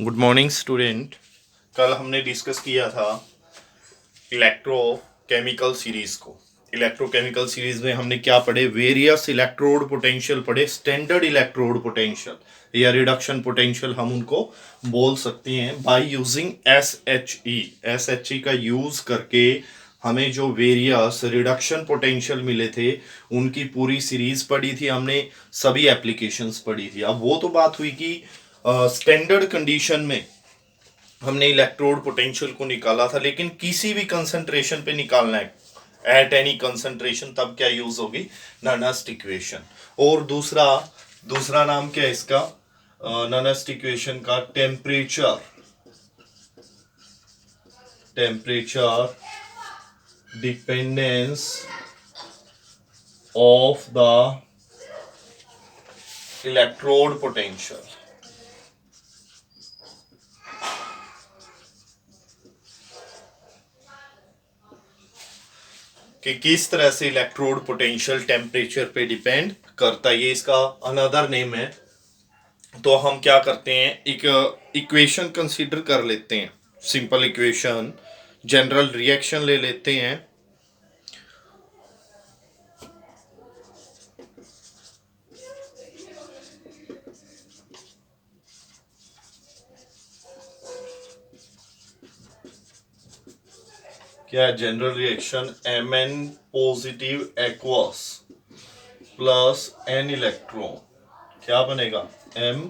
Good morning student. कल हमने discuss किया था इलेक्ट्रोकेमिकल सीरीज को। इलेक्ट्रोकेमिकल सीरीज में हमने क्या पढ़े? वेरियस इलेक्ट्रोड पोटेंशियल पढ़े, स्टैंडर्ड इलेक्ट्रोड पोटेंशियल या रिडक्शन पोटेंशियल हम उनको बोल सकते हैं by using S H E का यूज करके हमें जो वेरियस रिडक्शन पोटेंशियल मिले थे उनकी पूरी सीरीज पढ़ी थी हमने, सभी एप्लीकेशंस पढ़ी थी। अब वो तो बात हुई कि स्टैंडर्ड कंडीशन में हमने इलेक्ट्रोड पोटेंशियल को निकाला था, लेकिन किसी भी कंसंट्रेशन पे निकालना है एट एनी कंसंट्रेशन, तब क्या यूज होगी? ननस्ट इक्वेशन। और दूसरा दूसरा नाम क्या है इसका? ननस्ट इक्वेशन का temperature dependence of the electrode potential. कि किस तरह से इलेक्ट्रोड पोटेंशियल टेम्परेचर पे डिपेंड करता है, ये इसका अनदर नेम है। तो हम क्या करते हैं, एक इक्वेशन कंसीडर कर लेते हैं, सिंपल इक्वेशन, जनरल रिएक्शन ले लेते हैं। क्या है general reaction? Mn positive aqueous plus n electron, क्या बनेगा? M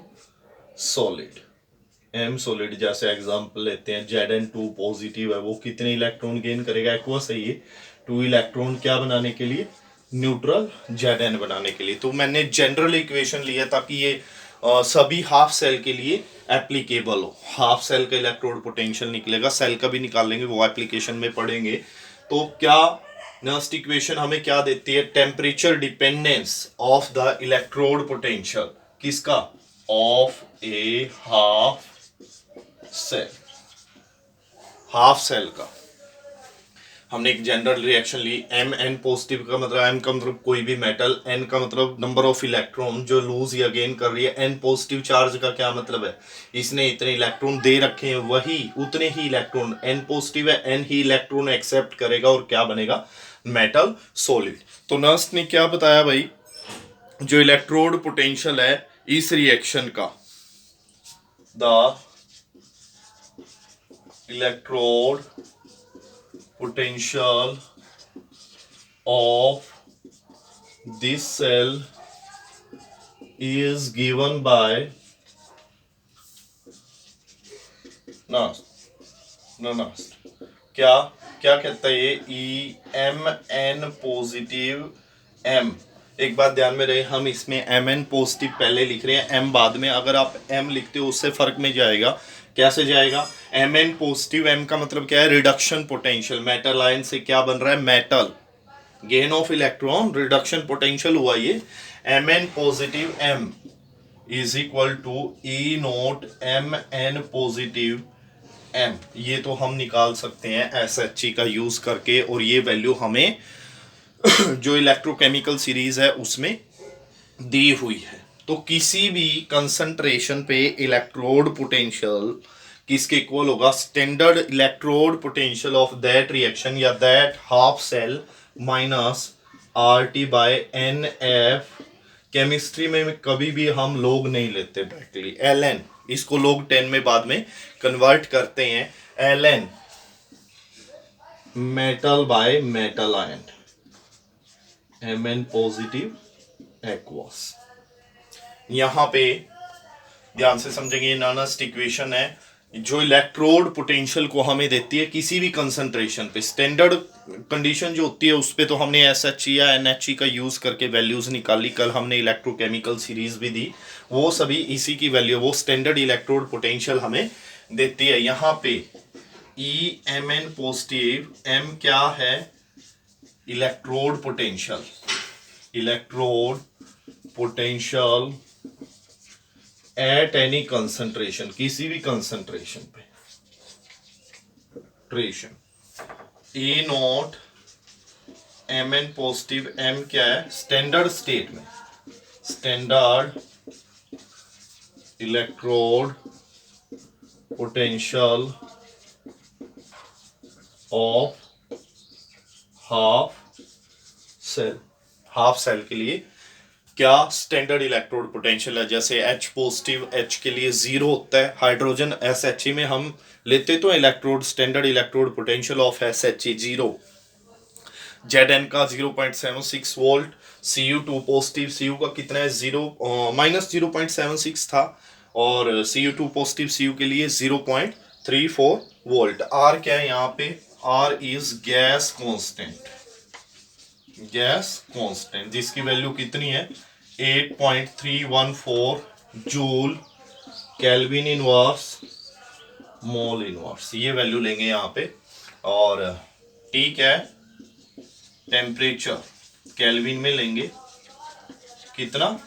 solid. जैसे एग्जांपल लेते हैं, Zn2 पॉजिटिव है, वो कितने इलेक्ट्रॉन गेन करेगा? एक्वस है ये 2 इलेक्ट्रॉन, क्या बनाने के लिए? न्यूट्रल Zn बनाने के लिए। तो मैंने जनरल इक्वेशन लिया ताकि ये सभी हाफ सेल के लिए एप्लीकेबल हो। हाफ सेल का इलेक्ट्रोड पोटेंशियल निकलेगा, सेल का भी निकाल लेंगे, वो एप्लीकेशन में पढ़ेंगे। तो क्या नेक्स्ट इक्वेशन हमें क्या देती है? Temperature dependence of the electrode potential, किसका? ऑफ ए हाफ सेल का। हमने एक जनरल रिएक्शन ली, एम एन पॉजिटिव का मतलब, एम का मतलब कोई भी मेटल, एन का मतलब नंबर ऑफ इलेक्ट्रॉन जो लूज या गेन कर रही है, एन पॉजिटिव चार्ज का क्या मतलब है? इसने इतने इलेक्ट्रॉन दे रखे हैं, वही उतने ही इलेक्ट्रॉन, एन पॉजिटिव है, एन ही इलेक्ट्रॉन एक्सेप्ट करेगा और क्या बनेगा? Metal solid. तो नर्स ने क्या बताया भाई? जो इलेक्ट्रोड पोटेंशियल है इस रिएक्शन का, the electrode potential of this cell is given by क्या क्या कहता है ये? E M N positive M. एक बात ध्यान में रहे, हम इसमें एम एन पॉजिटिव पहले लिख रहे हैं, एम बाद में। अगर आप एम लिखते हो उससे फर्क में जाएगा। कैसे जाएगा? एम एन पॉजिटिव, एम का मतलब क्या है? Reduction potential. मेटल आयन से क्या बन रहा है? Metal, gain of electron, reduction potential हुआ ये। M N positive M is equal to E naught M N positive M. ये तो हम निकाल सकते हैं एस एच ई का यूज करके, और ये वैल्यू हमें जो इलेक्ट्रोकेमिकल सीरीज है उसमें दी हुई है। तो किसी भी कंसंट्रेशन पे इलेक्ट्रोड पोटेंशियल किसके इक्वल होगा? Standard electrode potential of that reaction या that half cell minus R T by N F. Chemistry में कभी भी हम लोग नहीं लेते डायरेक्टली, एल एन, इसको लोग 10 में बाद में कन्वर्ट करते हैं। L N metal by metal ion, M N positive aqueous. यहां पे ध्यान से समझेंगे, ये नॉनस्ट इक्वेशन है जो इलेक्ट्रोड पोटेंशियल को हमें देती है किसी भी कंसंट्रेशन पे। स्टैंडर्ड कंडीशन जो होती है उस पे तो हमने एस एच ई या एन एच ई का यूज करके वैल्यूज निकाली। कल हमने इलेक्ट्रोकेमिकल सीरीज भी दी, वो सभी इसी की वैल्यू, वो स्टैंडर्ड इलेक्ट्रोड पोटेंशियल हमें देती है। यहाँ पे E M N positive, M क्या है? Electrode potential. Electrode potential at any concentration, किसी भी कंसंट्रेशन पे ट्रेशन। E naught M N positive, M क्या है? स्टैंडर्ड स्टेट में, standard electrode potential of half cell, half cell के लिए क्या स्टैंडर्ड इलेक्ट्रोड पोटेंशियल है। जैसे H पॉजिटिव, H के लिए 0 होता है, हाइड्रोजन SHE में हम लेते तो electrode, standard electrode potential of SHE 0, Zn का 0.76 वोल्ट, Cu2 पॉजिटिव, Cu का कितना है, -0.76 था, और Cu2 पॉजिटिव Cu के लिए 0.34 वोल्ट। R क्या है यहाँ पे, R is gas constant, gas constant जिसकी वैल्यू कितनी है 8.314 joule kelvin inverse mole inverse, ये वैल्यू लेंगे यहाँ पे। और T क्या है, टेम्परेचर केल्विन में लेंगे, कितना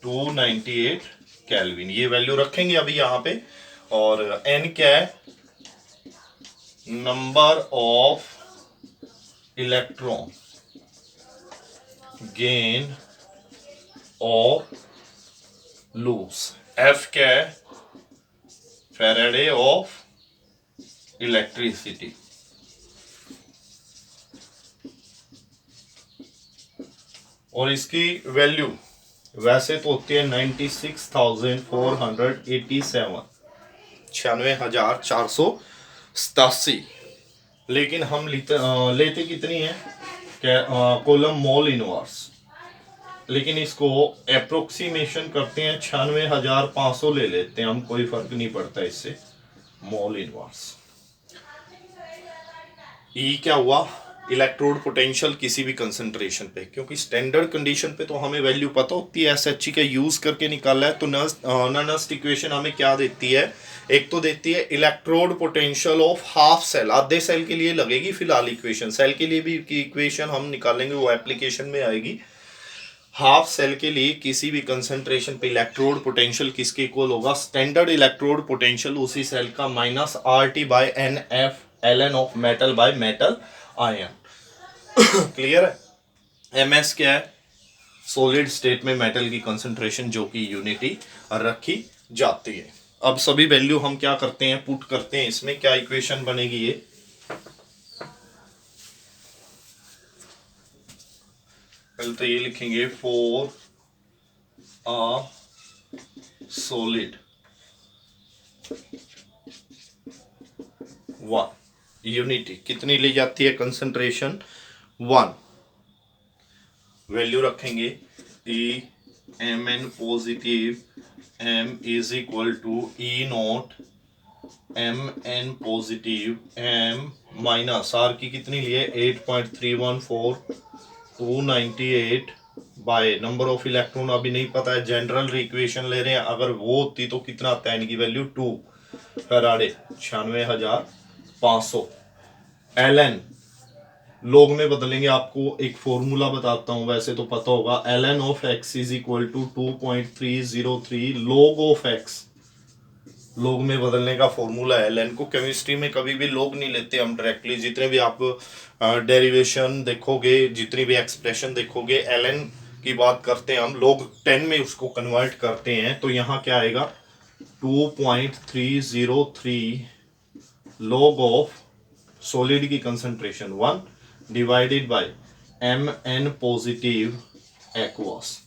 298 केल्विन, ये वैल्यू रखेंगे अभी यहाँ पे। और N क्या है, नंबर ऑफ इलेक्ट्रॉन गेन और लूज। F क्या है, फैराडे ऑफ इलेक्ट्रिसिटी। और इसकी वैल्यू वैसे तो होती है 96,487, 96,487, लेकिन हम लेते कितनी है कोलम मोल इनवर्स, लेकिन इसको अप्रोक्सीमेशन करते हैं 96,500 ले लेते हैं हम, कोई फर्क नहीं पड़ता इससे, मोल इनवर्स। ई क्या हुआ, इलेक्ट्रोड पोटेंशियल किसी भी कंसंट्रेशन पे, क्योंकि स्टैंडर्ड कंडीशन पे तो हमें वैल्यू पता होती है, SHE का यूज करके निकाला है। तो नर्स्ट इक्वेशन हमें क्या देती है, एक तो देती है electrode potential of half cell, आधे सेल के लिए लगेगी फिलहाल इक्वेशन, सेल के लिए भी इक्वेशन हम निकालेंगे, वो एप्लीकेशन में आएगी। हाफ सेल के लिए किसी भी कंसंट्रेशन पे इलेक्ट्रोड पोटेंशियल किसके इक्वल होगा, स्टैंडर्ड इलेक्ट्रोड पोटेंशियल उसी सेल का minus RT/NF ln of metal by metal ion. Clear है। MS क्या है, सॉलिड स्टेट में मेटल की कंसंट्रेशन जो कि यूनिटी रखी जाती है। अब सभी वैल्यू हम क्या करते हैं, पुट करते हैं इसमें, क्या इक्वेशन बनेगी ये, पहले तो ये लिखेंगे फॉर अ सॉलिड 1 यूनिटी कितनी ली जाती है, कंसंट्रेशन 1, वैल्यू रखेंगे E Mn positive M is equal to E0 Mn positive M minus R की कितनी लिए 8.314 298 बाय नंबर ऑफ इलेक्ट्रॉन अभी नहीं पता है, जनरल इक्वेशन ले रहे हैं, अगर वो होती तो कितना आता है, इनकी वैल्यू 2 फैराडे 96,500 ln लोग में बदलेंगे, आपको एक फॉर्मूला बताता हूं, वैसे तो पता होगा, ln of x is equal to 2.303 log of x, log में बदलने का फॉर्मूला है। ln को केमिस्ट्री में कभी भी लोग नहीं लेते हम डायरेक्टली, जितने भी आप डेरिवेशन देखोगे, जितनी भी एक्सप्रेशन देखोगे, ln की बात करते हैं हम, लोग 10 में उसको कन्वर्ट करते हैं। तो यहाँ क्या आएगा 2.303 log ऑफ सॉलिड की concentration 1 divided by Mn positive aqueous,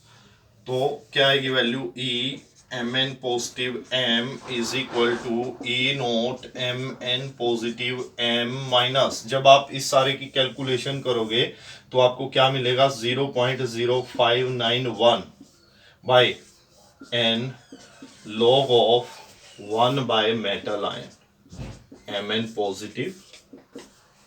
तो क्या आएगी value E Mn positive M is equal to E0 Mn positive M minus, जब आप इस सारे की कैलकुलेशन करोगे तो आपको क्या मिलेगा 0.0591 by N log of 1 by metal ion Mn positive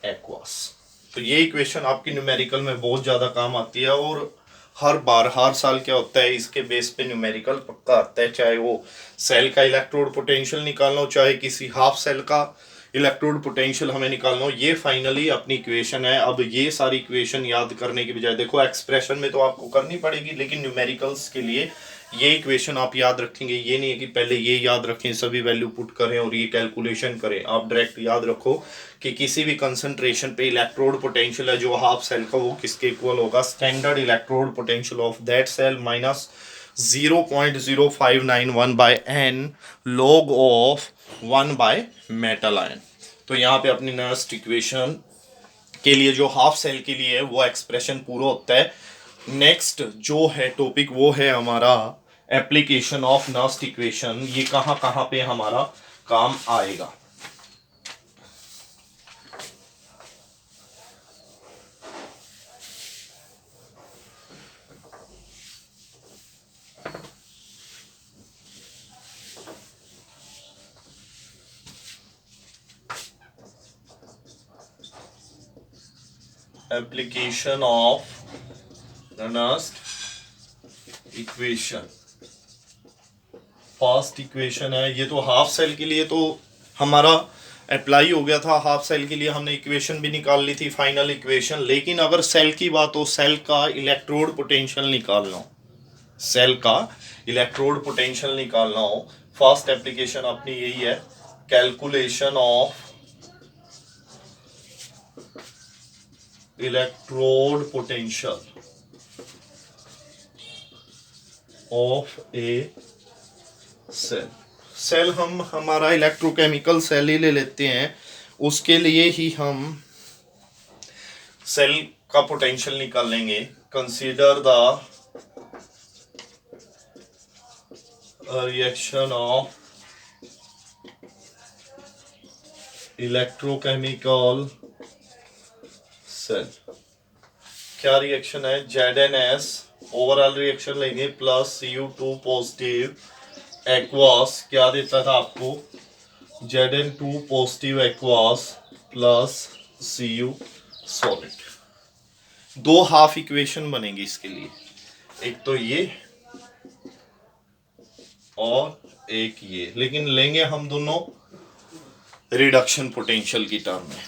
aqueous. तो ये इक्वेशन आपकी न्यूमेरिकल में बहुत ज़्यादा काम आती है, और हर बार हर साल क्या होता है, इसके बेस पे न्यूमेरिकल पक्का आता है, चाहे वो सेल का इलेक्ट्रोड पोटेंशियल निकालना हो, चाहे किसी हाफ सेल का इलेक्ट्रोड पोटेंशियल हमें निकालना हो, ये फाइनली अपनी इक्वेशन है। अब ये सारी इक्वेशन याद करने की बजाय, देखो एक्सप्रेशन में तो आपको करनी पड़ेगी, लेकिन न्यूमेरिकल्स के लिए ये इक्वेशन आप याद रखेंगे, ये नहीं है कि पहले ये याद रखें, सभी वैल्यू पुट करें और ये कैलकुलेशन करें। आप डायरेक्ट याद रखो कि किसी भी कंसंट्रेशन पे इलेक्ट्रोड पोटेंशियल है जो हाफ सेल का, वो किसके इक्वल होगा, standard electrode potential of that cell minus 0.0591 by N log of 1 by metal ion. तो यहाँ पे अपनी नर्स्ट इक्वेशन के लिए जो हाफ सेल के लिए है वो एक्सप्रेशन पूरा होता है। नेक्स्ट जो है टॉपिक वो है हमारा एप्लीकेशन ऑफ नर्स्ट इक्वेशन। ये कहाँ कहाँ पे हमारा काम आएगा। Application of Nernst equation, first equation है ये। तो हाफ सेल के लिए तो हमारा अप्लाई हो गया था। हाफ सेल के लिए हमने इक्वेशन भी निकाल ली थी, फाइनल इक्वेशन। लेकिन अगर सेल की बात हो, सेल का इलेक्ट्रोड पोटेंशियल निकालना हो, सेल का इलेक्ट्रोड पोटेंशियल निकालना हो, फर्स्ट एप्लीकेशन अपनी यही है, calculation of electrode potential of a cell. Cell हम हमारा इलेक्ट्रोकेमिकल सेल ही ले लेते हैं, उसके लिए ही हम सेल का पोटेंशियल निकाल लेंगे। Consider the reaction of electrochemical cell. क्या रिएक्शन है, ZnS ओवरऑल रिएक्शन लेंगे प्लस Cu2 पॉजिटिव एक्वास, क्या देता था आपको, Zn2 positive aqueous plus Cu solid. दो हाफ इक्वेशन बनेगी इसके लिए, एक तो ये और एक ये, लेकिन लेंगे हम दोनों रिडक्शन पोटेंशियल की टर्म में।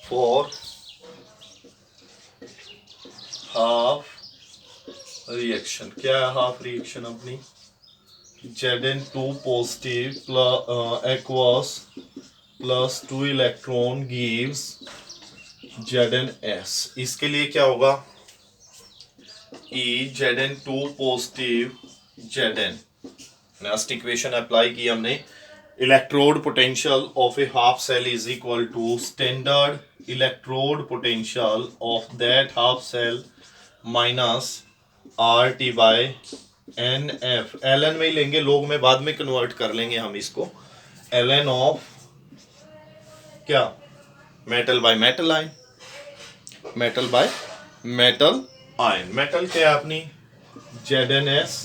फॉर हाफ रिएक्शन, क्या है हाफ रिएक्शन अपनी, Zn2 positive aqueous plus 2 electron gives ZnS। इसके लिए क्या होगा, E Zn2 positive Zn। Next equation apply की हमने, electrode potential of a half cell is equal to standard electrode potential of that half cell minus RT by NF। ln में ही लेंगे, लोग में बाद में कन्वर्ट कर लेंगे हम इसको, ln ऑफ क्या, metal by metal ion, metal by metal ion. Metal क्या है अपनी ZnS,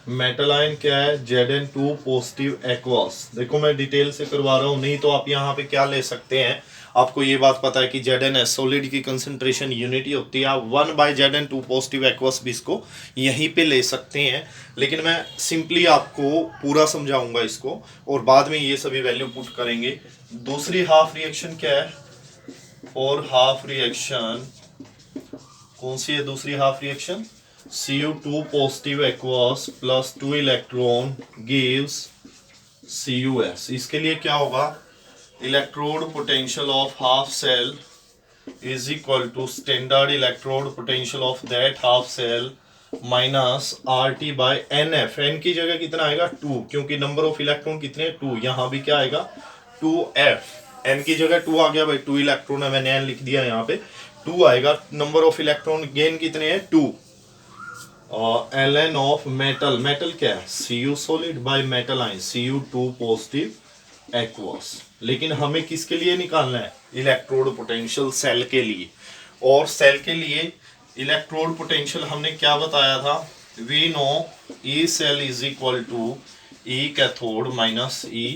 मेटल आयन क्या है Zn2 पॉजिटिव एक्वास। देखो मैं डिटेल से करवा रहा हूँ, नहीं तो आप यहाँ पे क्या ले सकते हैं, आपको ये बात पता है कि ZnS सॉलिड की कंसंट्रेशन यूनिटी होती है, आप 1 बाय Zn2 पॉजिटिव एक्वास भी इसको यहीं पे ले सकते हैं। लेकिन मैं सिंपली आपको पूरा समझाऊंगा इसको, और बाद में ये सभी वैल्यू पुट करेंगे। दूसरी हाफ रिएक्शन क्या है, और हाफ रिएक्शन कौन सी है, दूसरी half reaction Cu2 positive aqueous plus 2 electron gives Cus। इसके लिए क्या होगा, electrode potential of half cell is equal to standard electrode potential of that half cell minus RT by NF। N की जगह कितना आएगा 2, क्योंकि नंबर ऑफ इलेक्ट्रॉन कितने 2, यहाँ भी क्या आएगा 2F। एन की जगह 2 आ गया भाई, 2 इलेक्ट्रॉन है, मैंने एन लिख दिया यहाँ पे, 2 आएगा। नंबर ऑफ इलेक्ट्रॉन गेन कितने हैं 2। और ln ऑफ मेटल, मेटल क्या है Cu solid bye metal ion Cu2 positive aqueous. लेकिन हमें किसके लिए निकालना है, इलेक्ट्रोड पोटेंशियल सेल के लिए। और सेल के लिए इलेक्ट्रोड पोटेंशियल हमने क्या बताया था, we know E cell is equal to E cathode minus E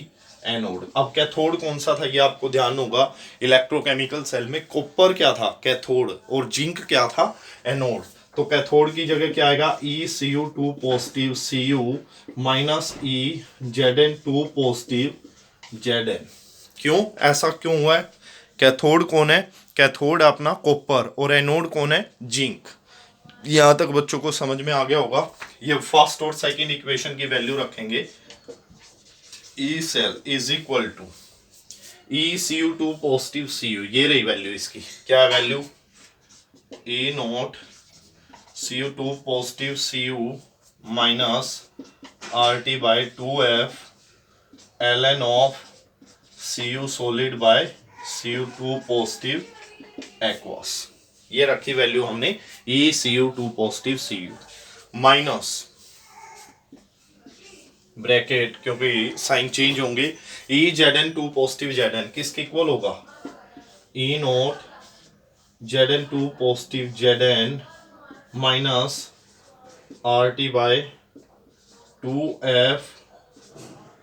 anode. अब कैथोड कौन सा था ये आपको ध्यान होगा, इलेक्ट्रोकेमिकल सेल में कॉपर क्या था कैथोड और जिंक क्या था एनोड। तो कैथोड की जगह क्या आएगा ECU2 positive Cu minus E Zn2 positive Zn। क्यों ऐसा क्यों हुआ है, कैथोड कौन है, कैथोड अपना कॉपर और एनोड कौन है जिंक। यहाँ तक बच्चों को समझ में आ गया होगा। ये फर्स्ट और सेकंड इक्वेशन की वैल्यू रखेंगे, E cell is equal to ECU2 positive Cu, ये रही वैल्यू इसकी, क्या value E naught Cu2 positive Cu minus RT by 2F ln of Cu solid by Cu2 positive aqueous. ये रखी value हमने ECU2 positive Cu minus bracket, क्योंकि sign change होंगे, EZN2 positive Zn किसके इक्वल होगा, E naught Zn2 positive Zn minus RT by 2F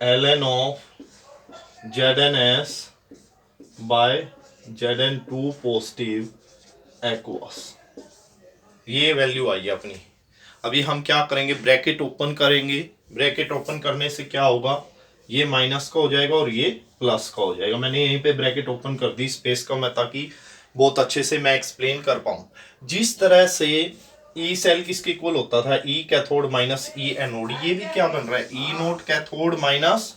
ln of ZNS by Zn2 positive aqueous. ये value आई अपनी। अभी हम क्या करेंगे, ब्रैकेट ओपन करेंगे। ब्रैकेट ओपन करने से क्या होगा, ये माइनस का हो जाएगा और ये प्लस का हो जाएगा। मैंने यहीं पे ब्रैकेट ओपन कर दी स्पेस का, मैं ताकि बहुत अच्छे से मैं एक्सप्लेन कर पाऊँ। जिस तरह से ई सेल किसके इक्वल होता था, E cathode minus E anode, ये भी क्या बन रहा है, E naught cathode minus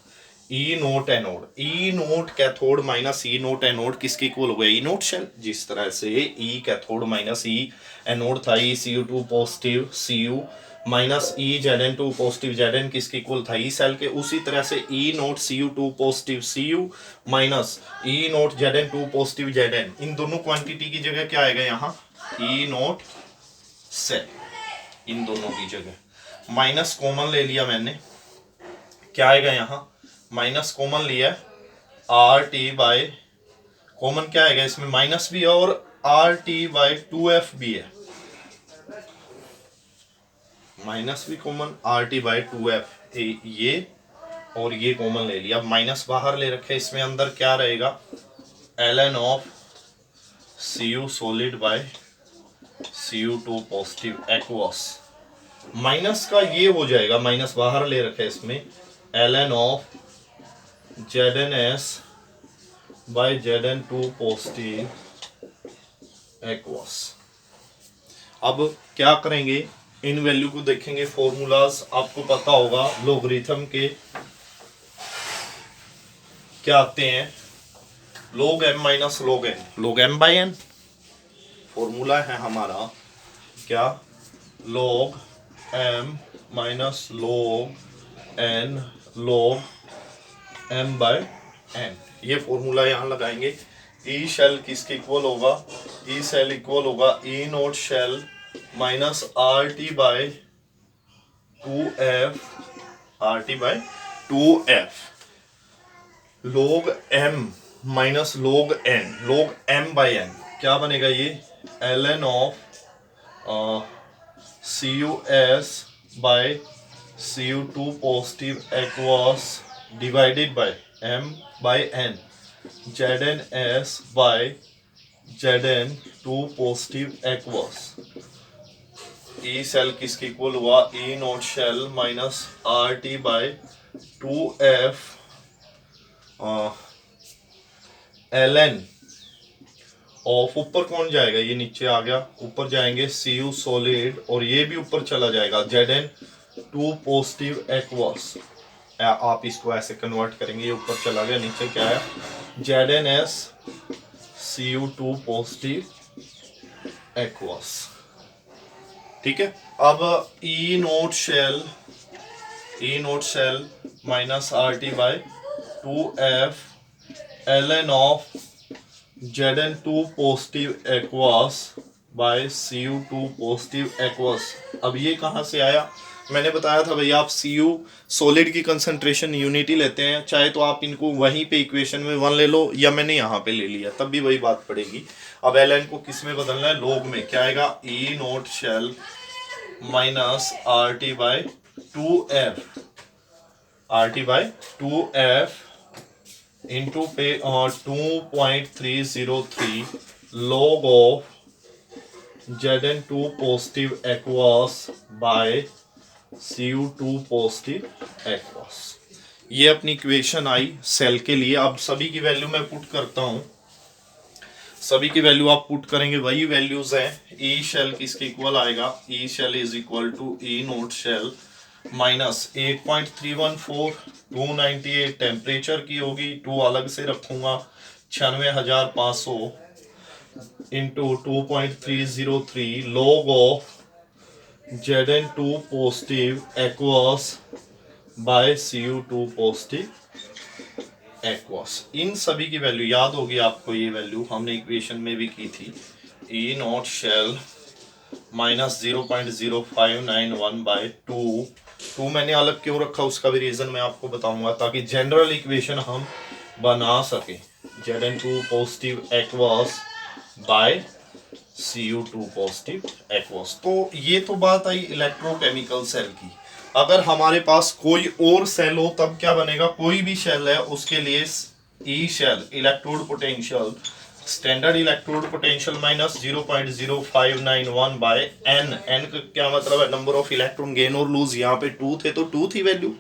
E naught anode. E naught cathode minus E naught anode किसके इक्वल हो गया, ई नोट शेल। जिस तरह से E cathode minus E anode था, ECU2 positive Cu minus EZN2 positive Zn किसके इक्वल था, E cell के, उसी तरह से E naught Cu2 positive Cu minus E naught Zn2 positive Zn, इन दोनों क्वांटिटी की जगह क्या आएगा यहाँ, ई नोट सेल, इन दोनों की जगह माइनस कॉमन ले लिया मैंने, क्या आएगा यहाँ, माइनस कॉमन लिया, RT बाय कॉमन क्या आएगा इसमें, माइनस भी है और RT बाय 2F भी है, माइनस भी कॉमन, RT बाय 2F, ये और ये कॉमन ले लिया। माइनस बाहर ले रखे, इसमें अंदर क्या रहेगा, ln of Cu solid by Cu2 positive aqueous. Minus का ये हो जाएगा, माइनस बाहर ले रखे इसमें, ln of ZNS by Zn2 positive aqueous. अब क्या करेंगे, इन वैल्यू को देखेंगे, फॉर्मूलाज आपको पता होगा लोगरिथम के क्या आते हैं, log m minus log n, log m by n formula है हमारा, क्या, log m minus log n log m by n, ये फॉर्मूला यहाँ लगाएंगे। ई शेल किसके इक्वल होगा, ई शेल इक्वल होगा E naught cell minus RT by 2F, RT by 2F log m minus log n, log m by n क्या बनेगा ये, ln of CUS by Cu2 positive aqueous divided by m by n ZNS by Zn2 positive aqueous. E cell किसके equal हुआ, E naught cell minus RT by 2F ln of, ऊपर कौन जाएगा, ये नीचे आ गया, ऊपर जाएंगे Cu सॉलिड और ये भी ऊपर चला जाएगा Zn2 पॉजिटिव एक्वस। आप इसको ऐसे कन्वर्ट करेंगे, ये ऊपर चला गया, नीचे क्या है, ZNS Cu2 पॉजिटिव एक्वस। ठीक है, अब E naught cell minus RT by 2F ln of Zn2 positive aqueous by Cu2 positive aqueous. अब ये कहाँ से आया, मैंने बताया था भैया, आप Cu सॉलिड की कंसंट्रेशन यूनिटी लेते हैं, चाहे तो आप इनको वहीं पे इक्वेशन में 1 ले लो, या मैंने यहाँ पे ले लिया, तब भी वही बात पड़ेगी। अब ln को किस में बदलना है, log में, क्या आएगा, E naught cell minus RT by 2F, RT by 2F into पे 2.303 log of Zn2 positive aqueous by Cu2 positive aqueous. ये अपनी इक्वेशन आई सेल के लिए। अब सभी की वैल्यू मैं पुट करता हूं, सभी की वैल्यू आप पुट करेंगे, वही वैल्यूज हैं। ई शेल किसके इक्वल आएगा, E cell is equal to E naught cell minus 8.314 298 temperature की होगी, 2 अलग से रखूंगा, 96,500 into 2.303 log of Zn2 positive aqueous by Cu2 positive aqueous. इन सभी की वैल्यू याद होगी आपको, ये वैल्यू हमने इक्वेशन में भी की थी, ई नॉट शेल माइनस 0.0591/2। मैंने अलग क्यों रखा उसका भी रीजन मैं आपको बताऊंगा, ताकि जनरल इक्वेशन हम बना सके। Zn2 positive aqueous by Cu2 positive aqueous. तो ये तो बात आई इलेक्ट्रोकेमिकल सेल की। अगर हमारे पास कोई और सेल हो तब क्या बनेगा, कोई भी सेल है उसके लिए E cell electrode potential, standard electrode potential minus 0.0591/n। n का क्या मतलब है, नंबर ऑफ इलेक्ट्रॉन गेन और लूज। यहाँ पे 2 थे तो 2 थी वैल्यू।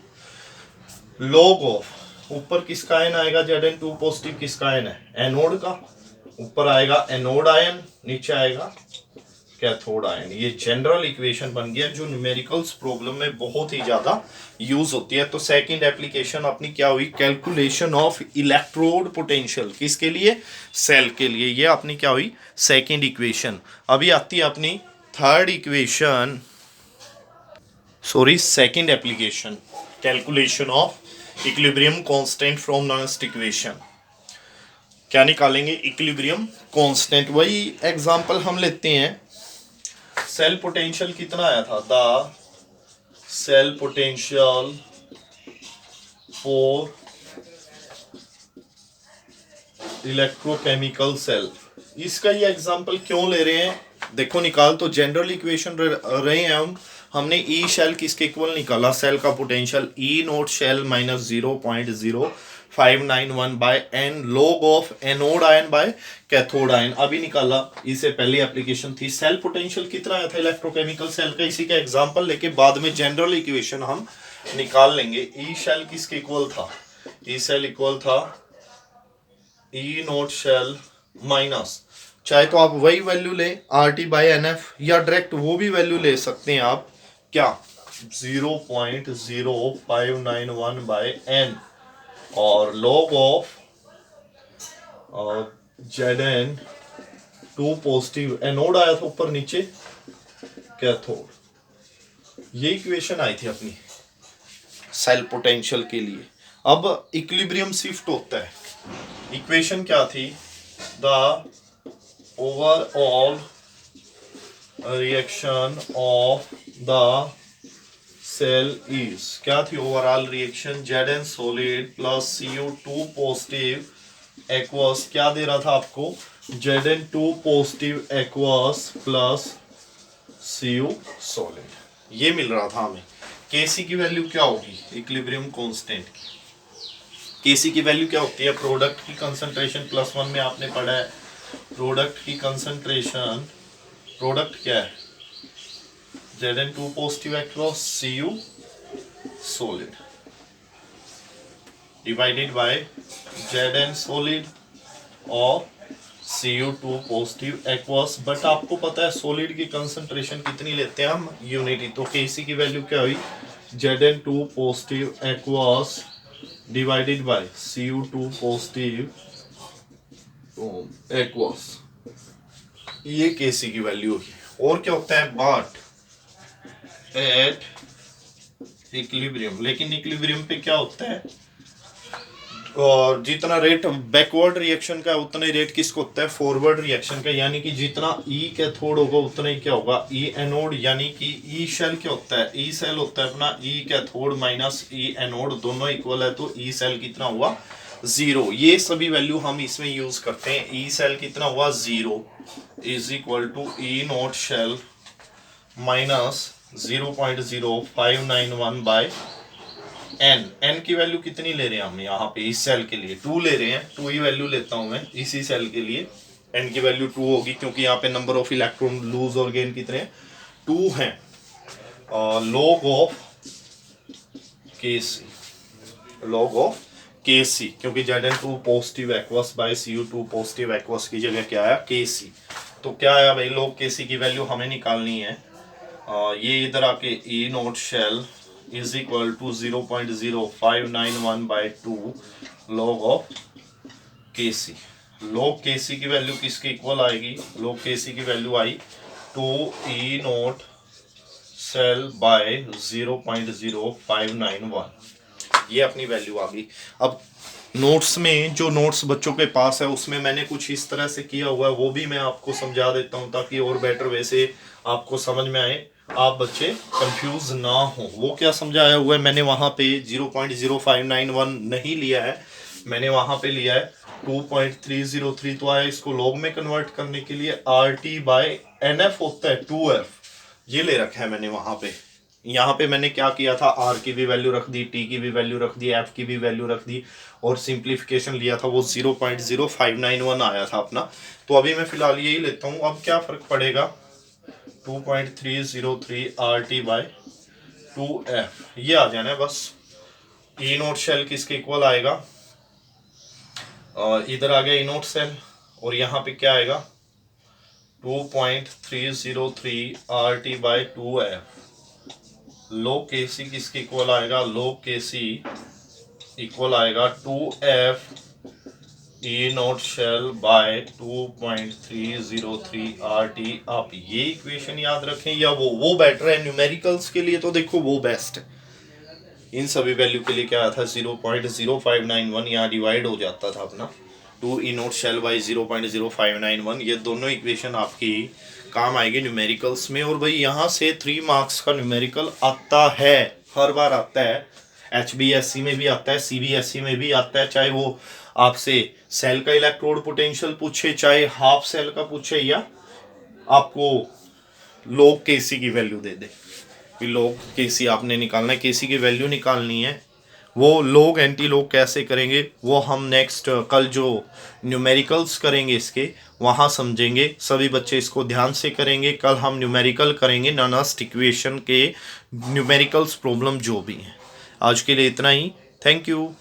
लॉग ऑफ ऊपर किसका आयन आएगा, Zn2 पॉजिटिव किसका आयन है, एनोड का। ऊपर आएगा एनोड आयन, नीचे आएगा कैथोड आयन। ये जनरल इक्वेशन बन गया जो न्यूमेरिकल्स प्रॉब्लम में बहुत ही ज्यादा यूज होती है। तो सेकंड एप्लीकेशन अपनी क्या हुई, कैलकुलेशन ऑफ इलेक्ट्रोड पोटेंशियल। किसके लिए, सेल के लिए। ये अपनी क्या हुई, सेकंड इक्वेशन। अभी आती है अपनी third equation, sorry second application, calculation of equilibrium constant from Nernst equation. क्या निकालेंगे, इक्विलिब्रियम कांस्टेंट। वही एग्जांपल हम लेते हैं, सेल पोटेंशियल कितना आया था, the cell potential for electrochemical cell. इसका ये एग्जांपल क्यों ले रहे हैं, देखो निकाल तो जनरल इक्वेशन रहे हैं हमने ई शेल किसके इक्वल निकाला, सेल का potential E naught cell minus 0.0591/n log of anode ion by cathode ion. अभी निकाला, इससे पहली एप्लीकेशन थी सेल पोटेंशियल कितना आया था इलेक्ट्रोकेमिकल सेल का। इसी का एग्जांपल लेके बाद में जनरल इक्वेशन हम निकाल लेंगे। ई शेल किसके इक्वल था, ई शेल इक्वल था ई नोट शेल माइनस, चाहे तो आप वही वैल्यू ले RT/NF, या डायरेक्ट वो भी वैल्यू ले सकते हैं आप, क्या 0.0591/n और log of Zn2 positive, anode आया था ऊपर नीचे कैथोड। ये इक्वेशन आई थी अपनी सेल पोटेंशियल के लिए। अब इक्विलिब्रियम शिफ्ट होता है, इक्वेशन क्या थी, the overall reaction of the cell is, क्या थी overall reaction, Zn solid plus Cu2 positive aqueous. क्या दे रहा था आपको, Zn2 positive aqueous plus Cu solid, ये मिल रहा था हमें। Kc की वैल्यू क्या होगी, इक्विलिब्रियम कांस्टेंट की Kc की वैल्यू क्या होती है, प्रोडक्ट की कंसंट्रेशन +1 में आपने पढ़ा है, प्रोडक्ट की कंसंट्रेशन, प्रोडक्ट क्या है, Zn2 positive aqueous Cu solid divided by Zn solid और Cu2 पॉजिटिव एक्वस। बट आपको पता है सॉलिड की कंसंट्रेशन कितनी लेते हैं हम, यूनिटी। तो Kc की वैल्यू क्या हुई, Zn2 positive aqueous divided bye Cu2 positive aqueous, ये Kc की वैल्यू होगी। और क्या होता है, बट एट इक्विलिब्रियम, लेकिन इक्विलिब्रियम पे क्या होता है, और जितना रेट बैकवर्ड रिएक्शन का उतना ही रेट किसको होता है, फॉरवर्ड रिएक्शन का। यानी कि जितना ई कैथोड होगा उतना ही क्या होगा, ई एनोड। यानी कि ई शेल क्या होता है, ई सेल होता है अपना ई कैथोड माइनस ई एनोड, दोनों इक्वल है तो ई सेल कितना हुआ, 0। ये सभी वैल्यू हम इसमें यूज करते हैं। ई सेल कितना हुआ, 0 is equal to E naught cell minus 0.0591/n। n की वैल्यू कितनी ले रहे हैं हम यहाँ पे, इस सेल के लिए 2 ले रहे हैं, 2 ही वैल्यू लेता हूं मैं इसी सेल के लिए। n की वैल्यू 2 होगी क्योंकि यहाँ पे नंबर ऑफ इलेक्ट्रॉन लूज और गेन कितने हैं, 2 हैं। Log of Kc, log of Kc, क्योंकि Zn2 positive aqueous by Cu2 positive aqueous की जगह क्या आया, Kc। तो क्या आया भाई, लॉग Kc की वैल्यू हमें निकालनी है। ये इधर आके E naught cell is equal to 0.0591/2 log of Kc। Log Kc की वैल्यू किसके इक्वल आएगी, लॉग Kc की वैल्यू आई 2 ई नोट शेल बाय 0.0591। ये अपनी वैल्यू आ गई। अब नोट्स में, जो नोट्स बच्चों के पास है उसमें मैंने कुछ इस तरह से किया हुआ है, वो भी मैं आपको समझा देता हूँ ताकि और बेटर वैसे आपको समझ में आए, आप बच्चे कंफ्यूज ना हो। वो क्या समझाया हुआ है मैंने वहाँ पे 0.0591 नहीं लिया है, मैंने वहाँ पे लिया है 2.303। तो आया इसको लॉग में कन्वर्ट करने के लिए RT/NF होता है 2F, ये ले रखा है मैंने वहाँ पे। यहाँ पे मैंने क्या किया था, R की भी वैल्यू रख दी, T की भी वैल्यू रख दी, F की भी वैल्यू रख दी, और सिंप्लीफिकेशन लिया था, वो 0.0591 आया था अपना। तो अभी मैं फिलहाल यही लेता हूँ। अब क्या फर्क पड़ेगा, 2.303 RT/2F ये आ जाना है बस। ई नोट शेल किसके इक्वल आएगा, इधर आ गया ई नोट सेल, और यहाँ पे क्या आएगा 2.303 RT/2F। log KC किसके इक्वल आएगा, log KC इक्वल आएगा 2F E naught cell by 2.303 RT। आप ये इक्वेशन याद रखें, या वो बेटर है न्यूमेरिकल्स के लिए, तो देखो वो बेस्ट है। इन सभी वैल्यू के लिए क्या था 0.0591, यहाँ डिवाइड हो जाता था अपना 2 E नोट शेल बाई 0.0591। ये दोनों इक्वेशन आपकी काम आएगी न्यूमेरिकल्स में। और भाई यहाँ से 3 मार्क्स का न्यूमेरिकल आता है, हर बार आता है। HBSC में भी आता है, CBSE में भी आता है, चाहे वो आपसे सेल का इलेक्ट्रोड पोटेंशियल पूछे, चाहे हाफ सेल का पूछे, या आपको log KC की वैल्यू दे दे कि log KC आपने निकालना है, KC की वैल्यू निकालनी है। वो log एंटी log कैसे करेंगे वो हम नेक्स्ट कल जो न्यूमेरिकल्स करेंगे इसके वहाँ समझेंगे। सभी बच्चे इसको ध्यान से करेंगे। कल हम न्यूमेरिकल करेंगे नॉनस्ट इक्वेशन के न्यूमेरिकल्स प्रॉब्लम जो भी हैं। आज के लिए इतना ही, थैंक यू।